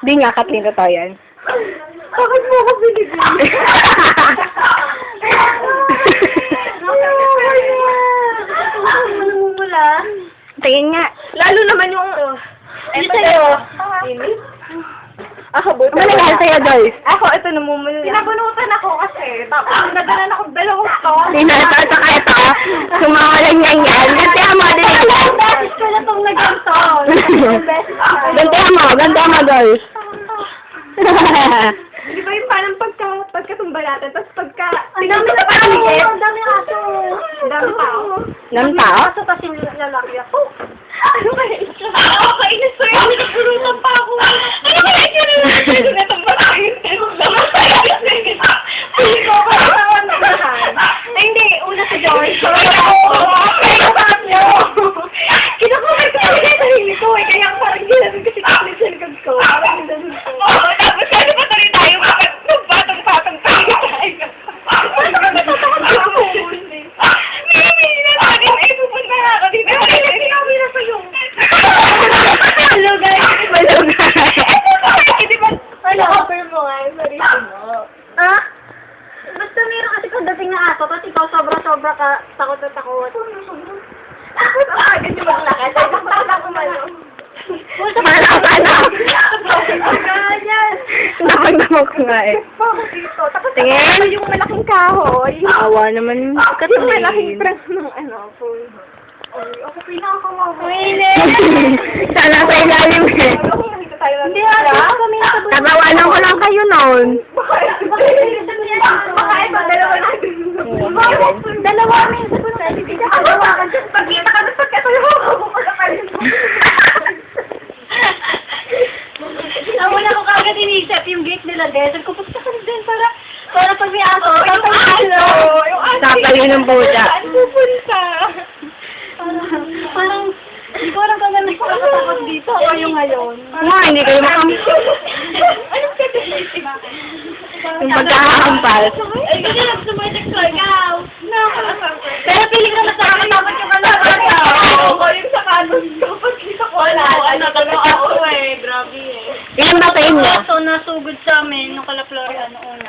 Di nga, Kathleen, totoo yan. Bakit mo ako binigyan? Namumula. Tingin nga. Lalo naman yung... Ay, sa'yo. Ako, buta. Ano nangyari sa'yo, Joyce? Ako, ito namumula. Pinabunutan ako kasi. Tapos, nadalan ako dalawang stone. Pinatata ka ito. Sumawalan yan yan. Gantihan mo, din. Dalawang beses ko na itong naganto. Gantihan mo, Joyce. Di ba yung parang pagkatumba natin, tapos pagka... Ang dami na tao! Ang dami na aso! Ang dami tao. Ng tao? Aso kasi lalaki ako. Ano kaya ito? Ako kainis ko yun. Nagpurutan pa ako. Ano kaya ito? Pwede na itong malaking hindi ko pa naman naman. Ay, hindi. Una si George. Ay, kapag nyo. Kinakuha ko kami na sarili ko. Kaya parang ginanong kasi kasi sa likod ko. Parang ginanong ko. Oo, tapos ano ba tuloy tayo? Batang-batang tayo tayo. Ano ba natatakot ako? Hindi na natin. Ay, pupunta na ako dito. Ay, sinabi na sa'yo. Hello, guys. Hello, guys. Hindi ba? Ano, offer mo nga. Sarili mo. Ah? Basta meron kasi pagdating na aso, tapos ikaw sobra-sobra ka, takot na takot. Tapos ang agad yung maglakad. Ay, nakakala ko man. Ganyan! Napag-damag ko nga eh. Bakit dito? Tapos Tingin. ano yung malaking kahoy. Awa naman yung Yung malaking Kathleen. press ng ano, phone. Ay, ako pinakamawa. Sana sa ilalim eh. Hindi ako kami nasa Nagawanan ko lang kayo noon. Baka ito, dalawa natin. Dalawa kami sa punta. Hindi ka dalawa ka dyan. Pagkita ka doon, pagkatuloy ako. Wala ko kagad inisip yung gate nila din. Sabi ko, basta ka din para pag may aso. Sakayo ng pusa. Saan pupunta? Parang, hindi ko alam kung ano nagkakatakot dito. O yung ngayon. Nga, hindi kayo makam... Anong kasi? Yung pagkakahampas. Ay, kasi nagsumatext ka.